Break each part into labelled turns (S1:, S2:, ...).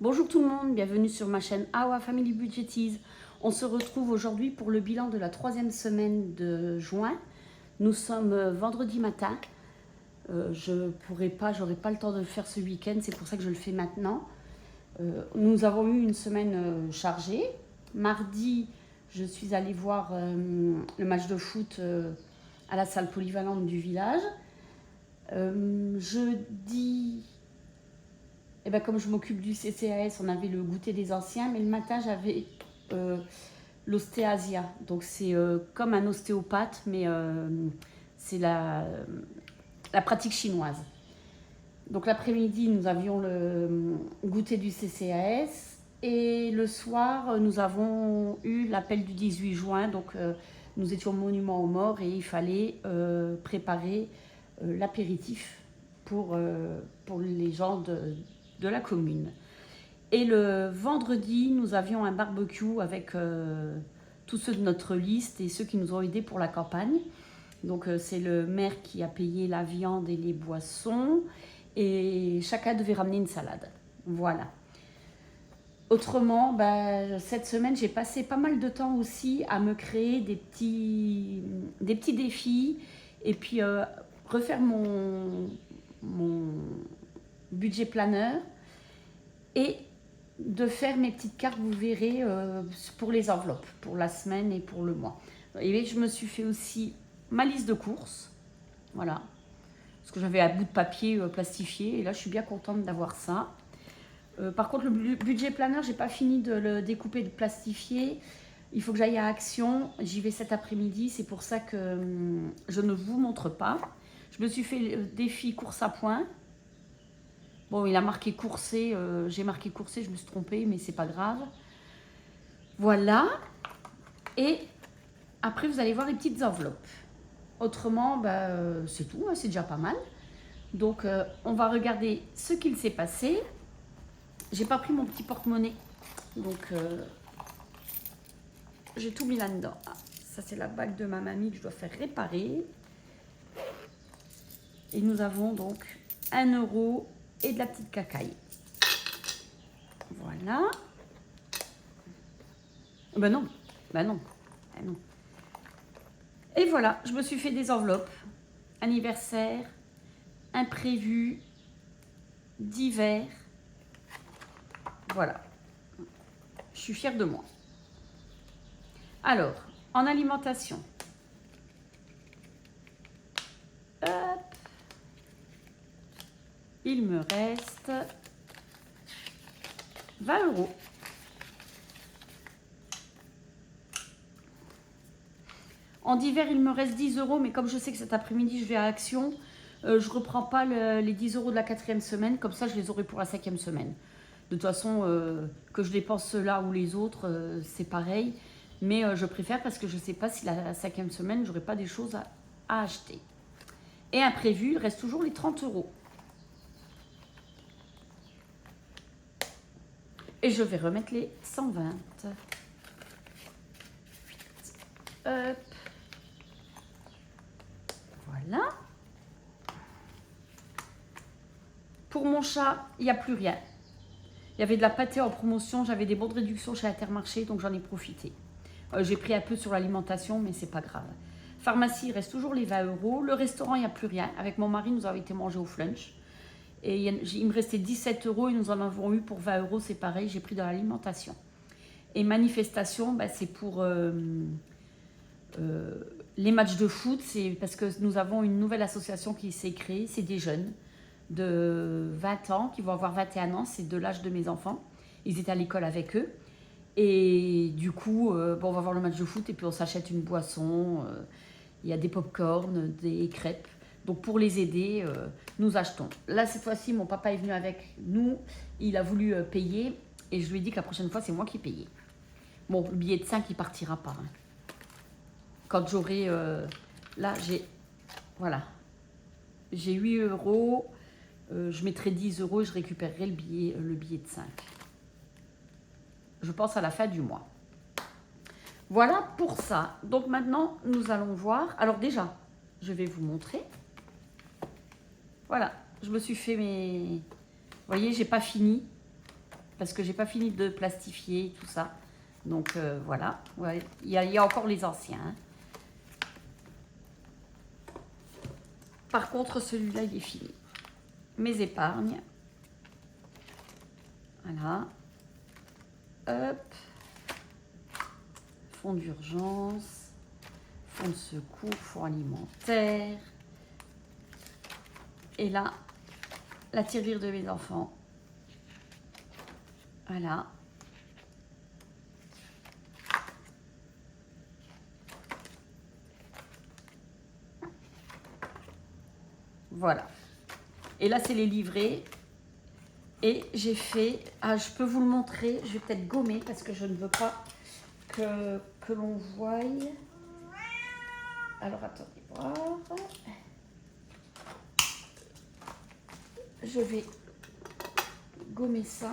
S1: Bonjour tout le monde, bienvenue sur ma chaîne Awa Family Budgetiz. On se retrouve aujourd'hui pour le bilan de la 3e semaine de juin. Nous sommes vendredi matin. J'aurai pas le temps de le faire ce week-end, c'est pour ça que je le fais maintenant. Nous avons eu une semaine chargée. Mardi, je suis allée voir le match de foot à la salle polyvalente du village. Jeudi, comme je m'occupe du CCAS, on avait le goûter des anciens, mais le matin, j'avais l'ostéasia. Donc, c'est comme un ostéopathe, mais c'est la pratique chinoise. Donc, l'après-midi, nous avions le goûter du CCAS. Et le soir, nous avons eu l'appel du 18 juin. Donc, nous étions au monument aux morts et il fallait préparer l'apéritif pour les gens de la commune. Et le vendredi, nous avions un barbecue avec tous ceux de notre liste et ceux qui nous ont aidés pour la campagne. Donc c'est le maire qui a payé la viande et les boissons et chacun devait ramener une salade. Voilà. Autrement, cette semaine, j'ai passé pas mal de temps aussi à me créer des petits défis et puis refaire mon budget planeur et de faire mes petites cartes, vous verrez, pour les enveloppes, pour la semaine et pour le mois. Et je me suis fait aussi ma liste de courses, voilà, parce que j'avais un bout de papier plastifié, et là je suis bien contente d'avoir ça. Par contre, le budget planeur, j'ai pas fini de le découper, de plastifier. Il faut que j'aille à Action, j'y vais cet après-midi, c'est pour ça que je ne vous montre pas. Je me suis fait le défi course à points. Bon, il a marqué coursé, j'ai marqué coursé, je me suis trompée, mais c'est pas grave. Voilà. Et après, vous allez voir les petites enveloppes. Autrement, c'est tout, c'est déjà pas mal. Donc, on va regarder ce qu'il s'est passé. J'ai pas pris mon petit porte-monnaie, donc j'ai tout mis là-dedans. Ah, ça, c'est la bague de ma mamie que je dois faire réparer. Et nous avons donc 1 € et de la petite cacaille. Voilà. Non. Non. Et voilà, je me suis fait des enveloppes. Anniversaire, imprévu, d'hiver. Voilà. Je suis fière de moi. Alors, en alimentation. Hop. Il me reste 20 €. En d'hiver, il me reste 10 €, mais comme je sais que cet après-midi, je vais à Action, je ne reprends pas les 10 € de la 4e semaine, comme ça, je les aurai pour la 5e semaine. De toute façon, que je dépense ceux-là ou les autres, c'est pareil, mais je préfère parce que je ne sais pas si la 5e semaine, je n'aurai pas des choses à acheter. Et imprévu, il reste toujours les 30 €. Et je vais remettre les 120. Hop. Voilà. Pour mon chat, il n'y a plus rien. Il y avait de la pâtée en promotion, j'avais des bons de réduction chez Intermarché, donc j'en ai profité. J'ai pris un peu sur l'alimentation, mais c'est pas grave. Pharmacie, il reste toujours les 20 €. Le restaurant, il n'y a plus rien. Avec mon mari, nous avons été manger au flunch. Et il me restait 17 € et nous en avons eu pour 20 €, c'est pareil, j'ai pris dans l'alimentation. Et manifestation, c'est pour les matchs de foot, c'est parce que nous avons une nouvelle association qui s'est créée, c'est des jeunes de 20 ans qui vont avoir 21 ans, c'est de l'âge de mes enfants. Ils étaient à l'école avec eux. Et du coup, on va voir le match de foot et puis on s'achète une boisson, il y a des pop-corn, des crêpes. Donc pour les aider, nous achetons. Là, cette fois-ci, mon papa est venu avec nous. Il a voulu payer et je lui ai dit que la prochaine fois, c'est moi qui payais. Bon, le billet de 5, il partira pas. Hein. Quand j'aurai... là, j'ai... Voilà. J'ai 8 €. Je mettrai 10 € et je récupérerai le billet de 5. Je pense à la fin du mois. Voilà pour ça. Donc maintenant, nous allons voir. Alors déjà, je vais vous montrer. Voilà, je me suis fait mes... Vous voyez, j'ai pas fini. parce que j'ai pas fini de plastifier tout ça. Donc voilà, ouais, il y a encore les anciens. Hein. Par contre, celui-là, il est fini. Mes épargnes. Voilà. Hop. Fonds d'urgence. Fonds de secours, fonds alimentaire. Et là, la tirelire de mes enfants. Voilà. Voilà. Et là, c'est les livrets. Et j'ai fait... Ah, je peux vous le montrer. Je vais peut-être gommer parce que je ne veux pas que l'on voie. Alors, attendez voir. Je vais gommer ça.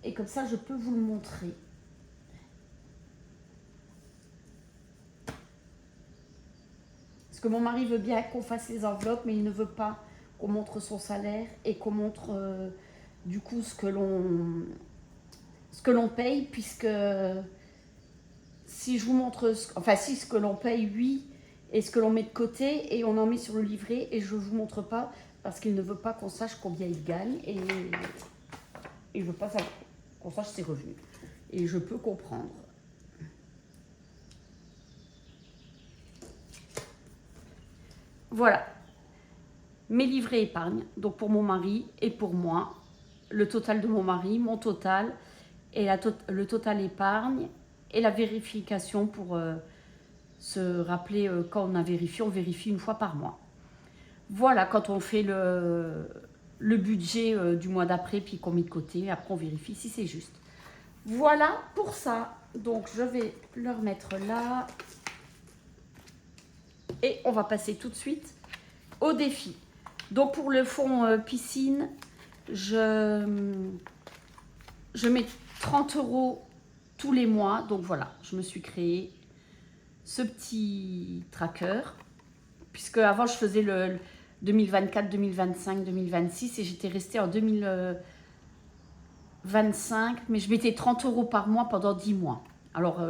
S1: Et comme ça, je peux vous le montrer. Parce que mon mari veut bien qu'on fasse les enveloppes, mais il ne veut pas qu'on montre son salaire et qu'on montre du coup ce que l'on paye, puisque si je vous montre, si ce que l'on paye, oui, et ce que l'on met de côté, et on en met sur le livret, et je ne vous montre pas, parce qu'il ne veut pas qu'on sache combien il gagne, et il ne veut pas qu'on sache ses revenus. Et je peux comprendre. Voilà, mes livrets épargne, donc pour mon mari et pour moi, le total de mon mari, mon total, et le total épargne, et la vérification pour se rappeler quand on vérifie une fois par mois. Voilà, quand on fait le budget du mois d'après, puis qu'on met de côté, après on vérifie si c'est juste. Voilà pour ça, donc je vais le remettre là. Et on va passer tout de suite au défi. Donc pour le fond piscine, je mets 30 € tous les mois. Donc voilà, je me suis créé ce petit tracker. Puisque avant je faisais le 2024, 2025, 2026 et j'étais restée en 2025. Mais je mettais 30 € par mois pendant 10 mois. Alors...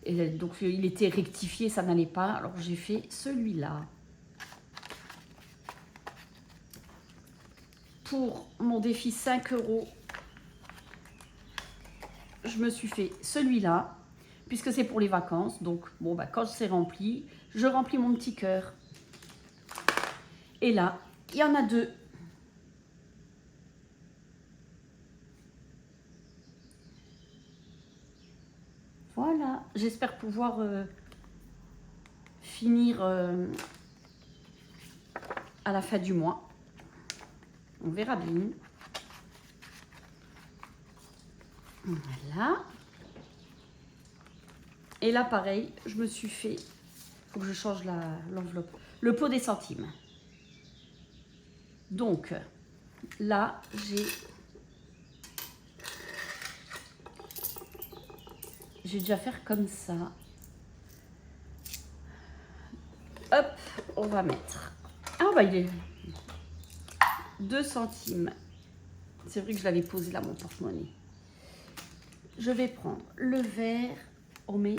S1: Et donc il était rectifié, ça n'allait pas. Alors j'ai fait celui-là. Pour mon défi 5 €, je me suis fait celui-là, puisque c'est pour les vacances. Donc bon, bah, quand c'est rempli, je remplis mon petit cœur. Et là, il y en a 2. Voilà, j'espère pouvoir finir à la fin du mois. On verra bien. Voilà. Et là, pareil, je me suis fait... Il faut que je change l'enveloppe. Le pot des centimes. Donc, là, je vais déjà faire comme ça. Hop, on va mettre... Ah bah il est 2 centimes. C'est vrai que je l'avais posé là, mon porte-monnaie. Je vais prendre le verre. On met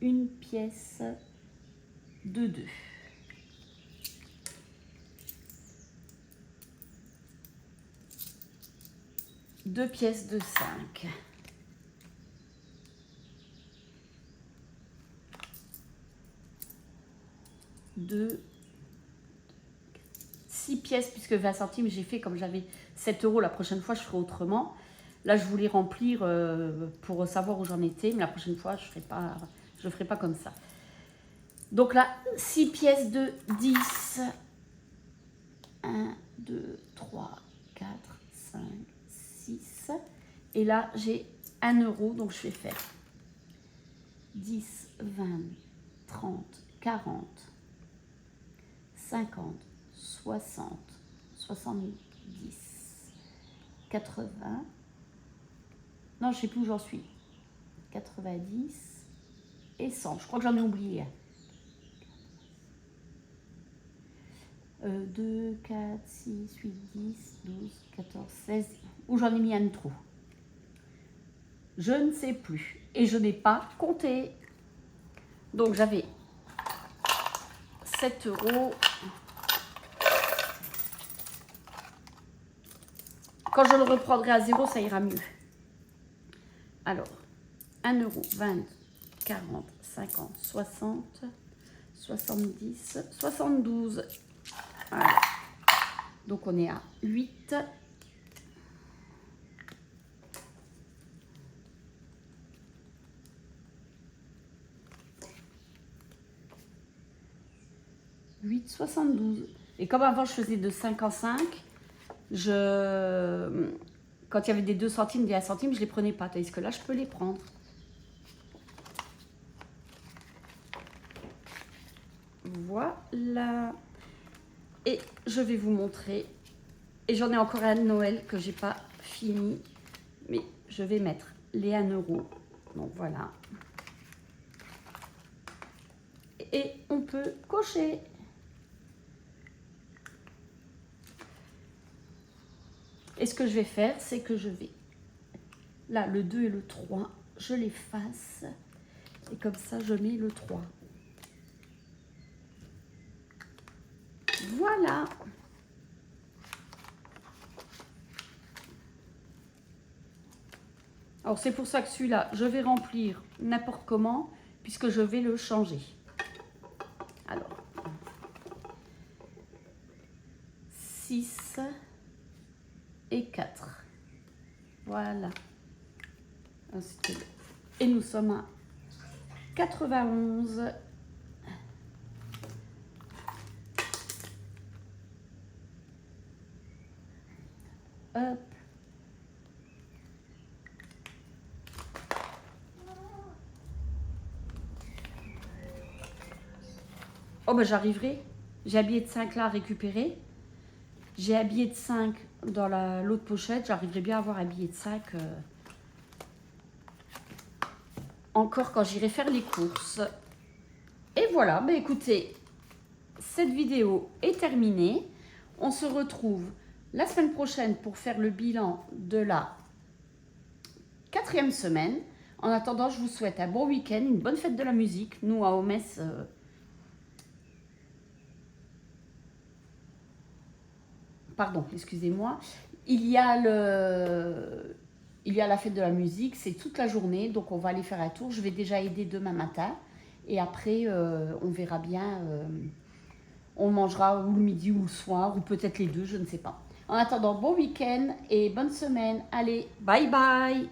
S1: une pièce de 2. Deux pièces de 5. Deux. 6 pièces, puisque 20 centimes, j'ai fait comme j'avais 7 €. La prochaine fois, je ferai autrement. Là, je voulais remplir pour savoir où j'en étais, mais la prochaine fois, je ne ferai pas comme ça. Donc là, 6 pièces de 10. 1, 2, 3, 4, 5, 6. Et là, j'ai 1 €, donc je vais faire 10, 20, 30, 40, 50, 60, 70, 80. Non, je ne sais plus où j'en suis. 90 et 100. Je crois que j'en ai oublié. 2, 4, 6, 8, 10, 12, 14, 16. Où j'en ai mis un trou. Je ne sais plus. Et je n'ai pas compté. Donc j'avais 7 euros. Quand je le reprendrai à 0, ça ira mieux. Alors, 1 euro, 20, 40, 50, 60, 70, 72. Voilà. Donc on est à 8. « 8, 72. Et comme avant je faisais de 5 en 5, quand il y avait des 2 centimes, des 1 centime, je ne les prenais pas. Tandis que là, je peux les prendre. Voilà. Et je vais vous montrer. Et j'en ai encore un de Noël que j'ai pas fini. Mais je vais mettre les 1 euro. Donc voilà. Et on peut cocher. Et ce que je vais faire, c'est que je vais... Là, le 2 et le 3, je les fasse. Et comme ça, je mets le 3. Voilà. Alors, c'est pour ça que celui-là, je vais remplir n'importe comment, puisque je vais le changer. Alors, 6 et 4. Voilà. Et nous sommes à 91. Hop. Oh ben j'arriverai. J'ai un billet de 5 là à récupérer. J'ai un billet de 5 dans l'autre pochette. J'arriverai bien à avoir un billet de 5 encore quand j'irai faire les courses. Et voilà, ben écoutez, cette vidéo est terminée. On se retrouve la semaine prochaine pour faire le bilan de la 4e semaine. En attendant, je vous souhaite un bon week-end, une bonne fête de la musique. Nous, à Omès, pardon, excusez-moi, il y a la fête de la musique, c'est toute la journée, donc on va aller faire un tour. Je vais déjà aider demain matin et après, on verra bien, on mangera ou le midi ou le soir, ou peut-être les deux, je ne sais pas. En attendant, bon week-end et bonne semaine. Allez, bye bye!